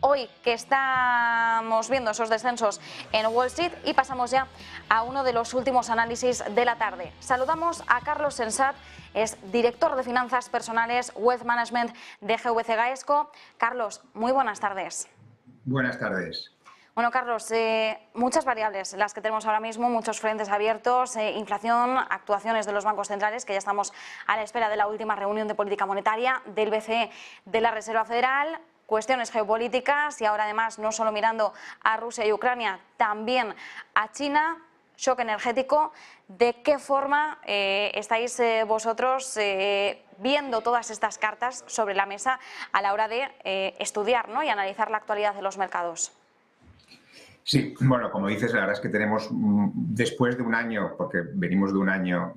hoy que estamos viendo esos descensos en Wall Street y pasamos ya a uno de los últimos análisis de la tarde. Saludamos a Carlos Sensat, es director de finanzas personales Wealth Management de GVC Gaesco. Carlos, muy buenas tardes. Buenas tardes. Bueno, Carlos, muchas variables las que tenemos ahora mismo, muchos frentes abiertos, inflación, actuaciones de los bancos centrales, que ya estamos a la espera de la última reunión de política monetaria del BCE, de la Reserva Federal, cuestiones geopolíticas y ahora además no solo mirando a Rusia y Ucrania, también a China, shock energético. ¿De qué forma estáis vosotros viendo todas estas cartas sobre la mesa a la hora de estudiar, ¿no?, y analizar la actualidad de los mercados? Sí, bueno, como dices, la verdad es que tenemos, después de un año, porque venimos de un año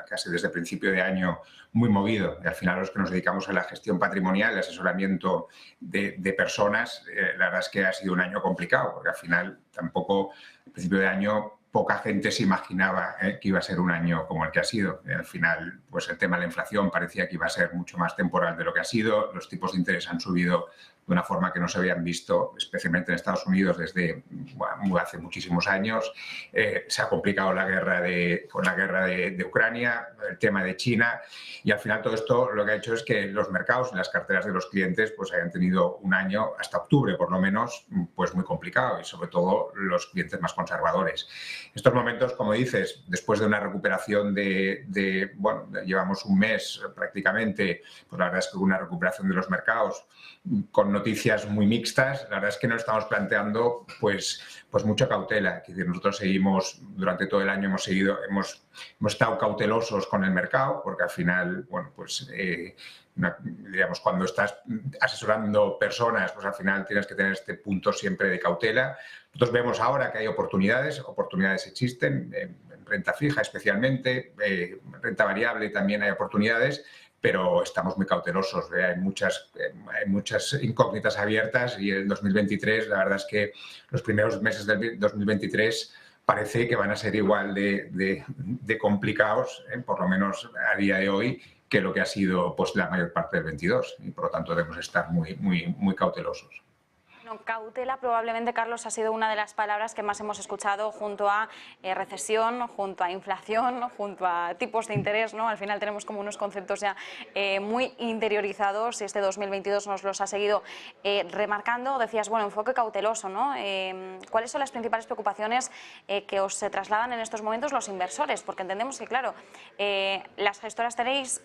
casi desde el principio de año muy movido, y al final los que nos dedicamos a la gestión patrimonial, el asesoramiento de personas, la verdad es que ha sido un año complicado, porque al final tampoco, al principio de año, poca gente se imaginaba que iba a ser un año como el que ha sido. Al final, pues el tema de la inflación parecía que iba a ser mucho más temporal de lo que ha sido, los tipos de interés han subido de una forma que no se habían visto, especialmente en Estados Unidos, desde hace muchísimos años. Se ha complicado con la guerra de Ucrania, el tema de China, y al final todo esto lo que ha hecho es que los mercados y las carteras de los clientes pues hayan tenido un año, hasta octubre por lo menos, pues muy complicado, y sobre todo los clientes más conservadores. Estos momentos, como dices, después de una recuperación bueno, llevamos un mes prácticamente, pues la verdad es que una recuperación de los mercados con noticias muy mixtas, la verdad es que nos estamos planteando pues mucha cautela. Es decir, nosotros seguimos, durante todo el año hemos estado cautelosos con el mercado, porque al final, bueno, pues digamos, cuando estás asesorando personas, pues al final tienes que tener este punto siempre de cautela. Nosotros vemos ahora que hay oportunidades existen, en renta fija especialmente, renta variable también hay oportunidades, pero estamos muy cautelosos. Hay muchas incógnitas abiertas y el 2023, la verdad es que los primeros meses del 2023 parece que van a ser igual de complicados, por lo menos a día de hoy, que lo que ha sido pues la mayor parte del 22, y por lo tanto debemos estar muy cautelosos. Bueno, cautela probablemente, Carlos, ha sido una de las palabras que más hemos escuchado junto a recesión, junto a inflación, junto a tipos de interés, ¿no? Al final tenemos como unos conceptos ya muy interiorizados y este 2022 nos los ha seguido remarcando. Decías, bueno, enfoque cauteloso, ¿no? ¿Cuáles son las principales preocupaciones que os trasladan en estos momentos los inversores? Porque entendemos que, claro, las gestoras tenéis,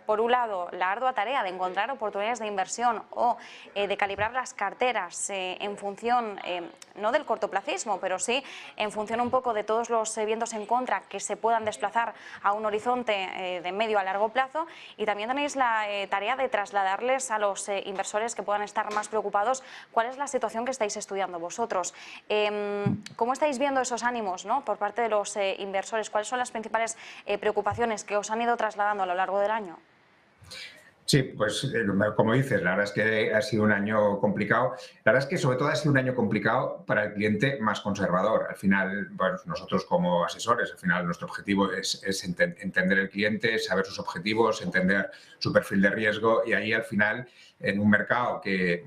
por un lado, la ardua tarea de encontrar oportunidades de inversión o de calibrar las carteras en función, no del cortoplacismo, pero sí en función un poco de todos los vientos en contra que se puedan desplazar a un horizonte de medio a largo plazo, y también tenéis la tarea de trasladarles a los inversores que puedan estar más preocupados cuál es la situación que estáis estudiando vosotros. ¿Cómo estáis viendo esos ánimos, ¿no?, por parte de los inversores? ¿Cuáles son las principales preocupaciones que os han ido trasladando a lo largo del año? Sí, pues como dices, la verdad es que ha sido un año complicado. La verdad es que sobre todo ha sido un año complicado para el cliente más conservador. Al final, bueno, nosotros como asesores, al final nuestro objetivo es entender el cliente, saber sus objetivos, entender su perfil de riesgo, y ahí al final, en un mercado que,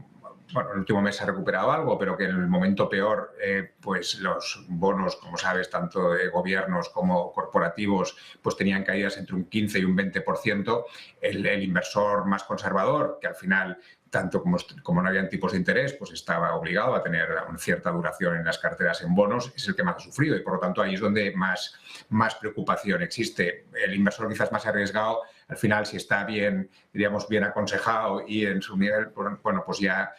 bueno, el último mes se ha recuperado algo, pero que en el momento peor, pues los bonos, como sabes, tanto de gobiernos como corporativos, pues tenían caídas entre un 15 y un 20%. El inversor más conservador, que al final, tanto como no habían tipos de interés, pues estaba obligado a tener una cierta duración en las carteras en bonos, es el que más ha sufrido, y por lo tanto ahí es donde más preocupación existe. El inversor quizás más arriesgado, al final, si está bien, diríamos, bien aconsejado y en su nivel, bueno, pues ya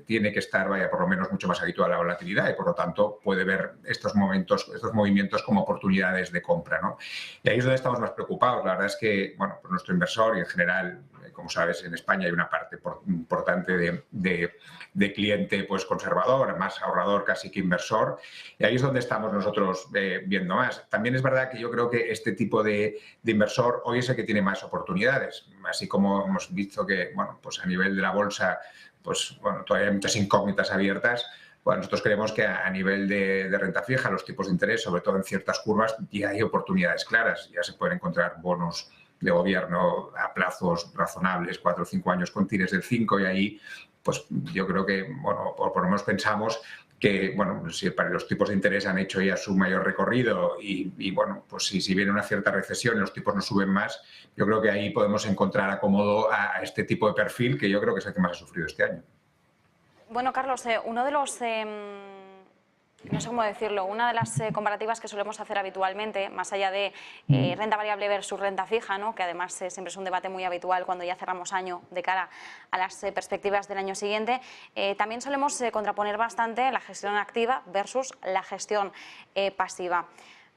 tiene que estar, vaya, por lo menos mucho más habitual a la volatilidad, y por lo tanto puede ver estos movimientos como oportunidades de compra, ¿no? Y ahí es donde estamos más preocupados. La verdad es que, bueno, pues nuestro inversor, y en general, como sabes, en España hay una parte importante de cliente pues conservador, más ahorrador casi que inversor, y ahí es donde estamos nosotros viendo más. También es verdad que yo creo que este tipo de inversor hoy es el que tiene más oportunidades, así como hemos visto que, bueno, pues a nivel de la bolsa, pues bueno, todavía hay muchas incógnitas abiertas. Bueno, nosotros creemos que a nivel de renta fija, los tipos de interés, sobre todo en ciertas curvas, ya hay oportunidades claras. Ya se pueden encontrar bonos de gobierno a plazos razonables, 4 o 5 años con tires del 5, y ahí pues yo creo que, bueno, por lo menos pensamos que, bueno, si para los tipos de interés han hecho ya su mayor recorrido y bueno, pues si viene una cierta recesión y los tipos no suben más, yo creo que ahí podemos encontrar acomodo a este tipo de perfil, que yo creo que es el que más ha sufrido este año. Bueno, Carlos, uno de los, no sé cómo decirlo, una de las comparativas que solemos hacer habitualmente, más allá de renta variable versus renta fija, ¿no?, que además siempre es un debate muy habitual cuando ya cerramos año de cara a las perspectivas del año siguiente, también solemos contraponer bastante la gestión activa versus la gestión pasiva.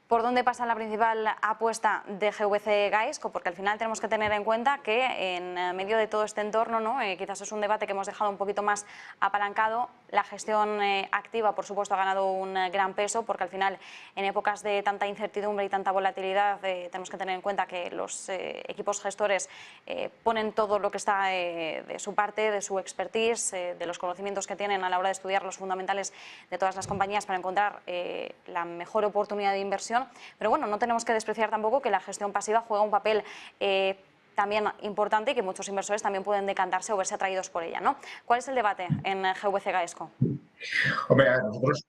¿Por dónde pasa la principal apuesta de GVC Gaesco? Porque al final tenemos que tener en cuenta que en medio de todo este entorno, ¿no?, quizás es un debate que hemos dejado un poquito más apalancado. La gestión activa, por supuesto, ha ganado un gran peso, porque al final, en épocas de tanta incertidumbre y tanta volatilidad, tenemos que tener en cuenta que los equipos gestores ponen todo lo que está de su parte, de su expertise, de los conocimientos que tienen a la hora de estudiar los fundamentales de todas las compañías para encontrar la mejor oportunidad de inversión. Pero bueno, no tenemos que despreciar tampoco que la gestión pasiva juega un papel también importante y que muchos inversores también pueden decantarse o verse atraídos por ella, ¿no? ¿Cuál es el debate en GVC Gaesco? Hombre, nosotros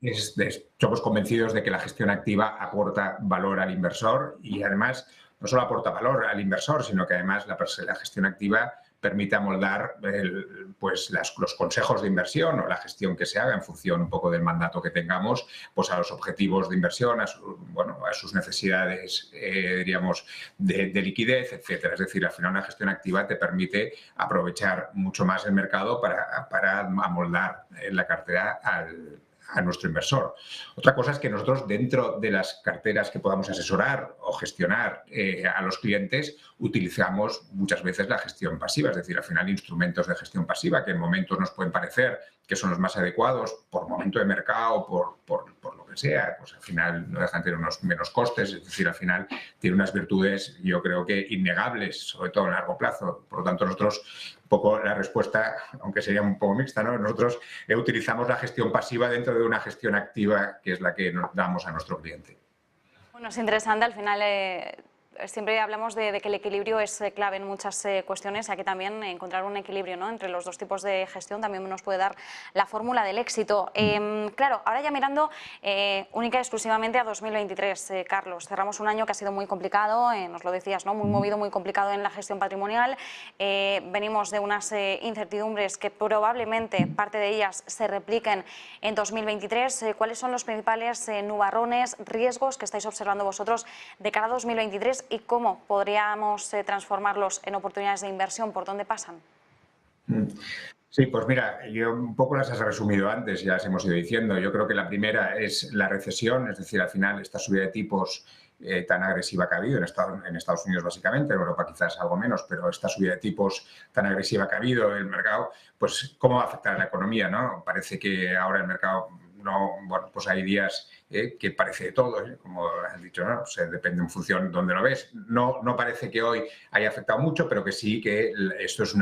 somos convencidos de que la gestión activa aporta valor al inversor y además no solo aporta valor al inversor, sino que además la gestión activa permite amoldar pues los consejos de inversión o la gestión que se haga en función un poco del mandato que tengamos, pues a los objetivos de inversión, a sus necesidades, diríamos, de liquidez, etcétera. Es decir, al final una gestión activa te permite aprovechar mucho más el mercado para amoldar la cartera a nuestro inversor. Otra cosa es que nosotros, dentro de las carteras que podamos asesorar o gestionar a los clientes, utilizamos muchas veces la gestión pasiva, es decir, al final instrumentos de gestión pasiva que en momentos nos pueden parecer que son los más adecuados por momento de mercado, por lo que sea, pues al final no dejan de tener unos menos costes, es decir, al final tiene unas virtudes, yo creo que innegables, sobre todo a largo plazo. Por lo tanto, nosotros, un poco la respuesta, aunque sería un poco mixta, ¿no?, nosotros utilizamos la gestión pasiva dentro de una gestión activa, que es la que nos damos a nuestro cliente. Bueno, es interesante, al final siempre hablamos de que el equilibrio es clave en muchas cuestiones, aquí también encontrar un equilibrio, ¿no?, entre los dos tipos de gestión también nos puede dar la fórmula del éxito. Claro, ahora ya mirando única y exclusivamente a 2023, Carlos, cerramos un año que ha sido muy complicado, nos lo decías, ¿no?, muy movido, muy complicado en la gestión patrimonial, venimos de unas incertidumbres que probablemente parte de ellas se repliquen en 2023. ¿Cuáles son los principales nubarrones, riesgos que estáis observando vosotros de cara a 2023 y cómo podríamos transformarlos en oportunidades de inversión? ¿Por dónde pasan? Sí, pues mira, yo un poco las has resumido antes, ya las hemos ido diciendo. Yo creo que la primera es la recesión, es decir, al final esta subida de tipos tan agresiva que ha habido en Estados Unidos básicamente, en Europa quizás algo menos, pero esta subida de tipos tan agresiva que ha habido en el mercado, pues cómo va a afectar a la economía, ¿no? Parece que ahora el mercado no, bueno, pues hay días que parece de todo, como has dicho, ¿no? O sea, depende en función de dónde lo ves. No parece que hoy haya afectado mucho, pero que sí que esto es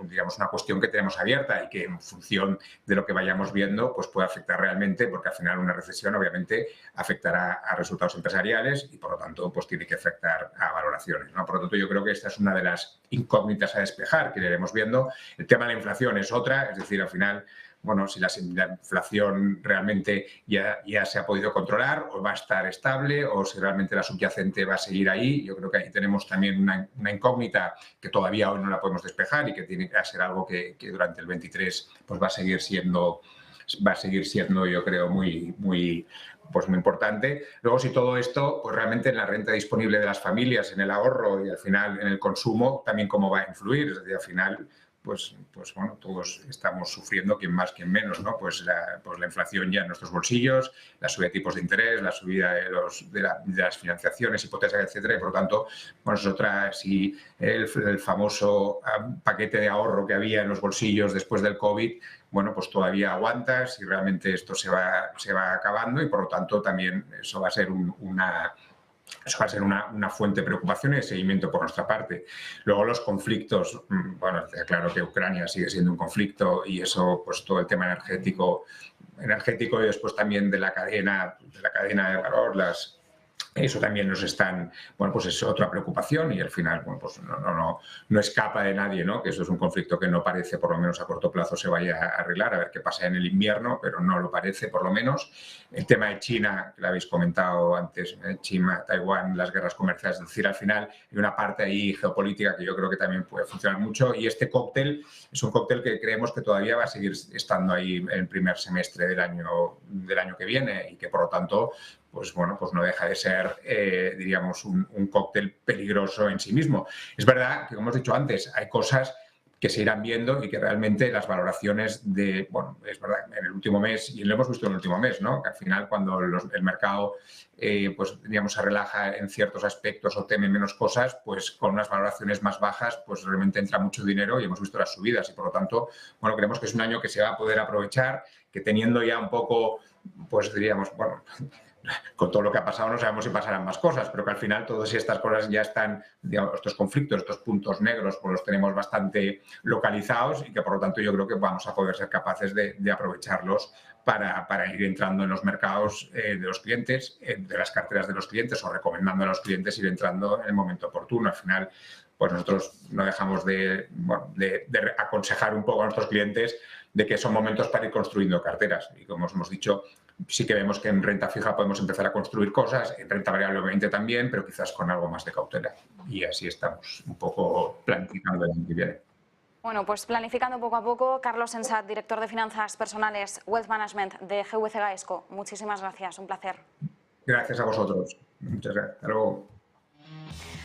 digamos, una cuestión que tenemos abierta y que en función de lo que vayamos viendo pues puede afectar realmente, porque al final una recesión obviamente afectará a resultados empresariales y por lo tanto pues tiene que afectar a valoraciones, ¿no? Por lo tanto yo creo que esta es una de las incógnitas a despejar que iremos viendo. El tema de la inflación es otra, es decir, al final, bueno, si la inflación realmente ya se ha podido controlar o va a estar estable o si realmente la subyacente va a seguir ahí. Yo creo que ahí tenemos también una incógnita que todavía hoy no la podemos despejar y que tiene que ser algo que durante el 23 pues va a seguir siendo, yo creo, muy importante. Luego, si todo esto, pues realmente en la renta disponible de las familias, en el ahorro y al final en el consumo, también cómo va a influir. Es decir, al final, pues bueno, todos estamos sufriendo, quien más, quien menos, ¿no? Pues la inflación ya en nuestros bolsillos, la subida de tipos de interés, la subida de las financiaciones, hipotecas, etcétera, y por lo tanto, bueno, es otra, si el famoso paquete de ahorro que había en los bolsillos después del COVID, bueno, pues todavía aguanta, si realmente esto se va acabando y por lo tanto también eso va a ser una fuente de preocupación y de seguimiento por nuestra parte. Luego los conflictos, bueno, está claro que Ucrania sigue siendo un conflicto y eso, pues todo el tema energético y después también de la cadena de valor, Eso también nos están, bueno, pues es otra preocupación y al final, bueno, pues no escapa de nadie, ¿no? Que eso es un conflicto que no parece, por lo menos a corto plazo, se vaya a arreglar, a ver qué pasa en el invierno, pero no lo parece, por lo menos. El tema de China, que lo habéis comentado antes, China, Taiwán, las guerras comerciales, es decir, al final hay una parte ahí geopolítica que yo creo que también puede funcionar mucho y este cóctel es un cóctel que creemos que todavía va a seguir estando ahí en el primer semestre del año que viene y que, por lo tanto, pues bueno, pues no deja de ser, diríamos, un cóctel peligroso en sí mismo. Es verdad que, como hemos dicho antes, hay cosas que se irán viendo y que realmente las valoraciones de, bueno, es verdad, en el último mes, y lo hemos visto en el último mes, ¿no? Que al final cuando el mercado, pues digamos, se relaja en ciertos aspectos o teme menos cosas, pues con unas valoraciones más bajas, pues realmente entra mucho dinero y hemos visto las subidas y por lo tanto, bueno, creemos que es un año que se va a poder aprovechar, que teniendo ya un poco, pues diríamos, bueno, con todo lo que ha pasado no sabemos si pasarán más cosas, pero que al final todas estas cosas ya están, digamos, estos conflictos, estos puntos negros, pues los tenemos bastante localizados y que por lo tanto yo creo que vamos a poder ser capaces de aprovecharlos para ir entrando en los mercados de los clientes, de las carteras de los clientes o recomendando a los clientes ir entrando en el momento oportuno. Al final, pues nosotros no dejamos de aconsejar un poco a nuestros clientes de que son momentos para ir construyendo carteras. Y como os hemos dicho, sí que vemos que en renta fija podemos empezar a construir cosas, en renta variable obviamente también, pero quizás con algo más de cautela. Y así estamos un poco planificando el año que viene. Bueno, pues planificando poco a poco. Carlos Ensat, director de Finanzas Personales, Wealth Management de GVC Gaesco. Muchísimas gracias, un placer. Gracias a vosotros. Muchas gracias. Hasta luego.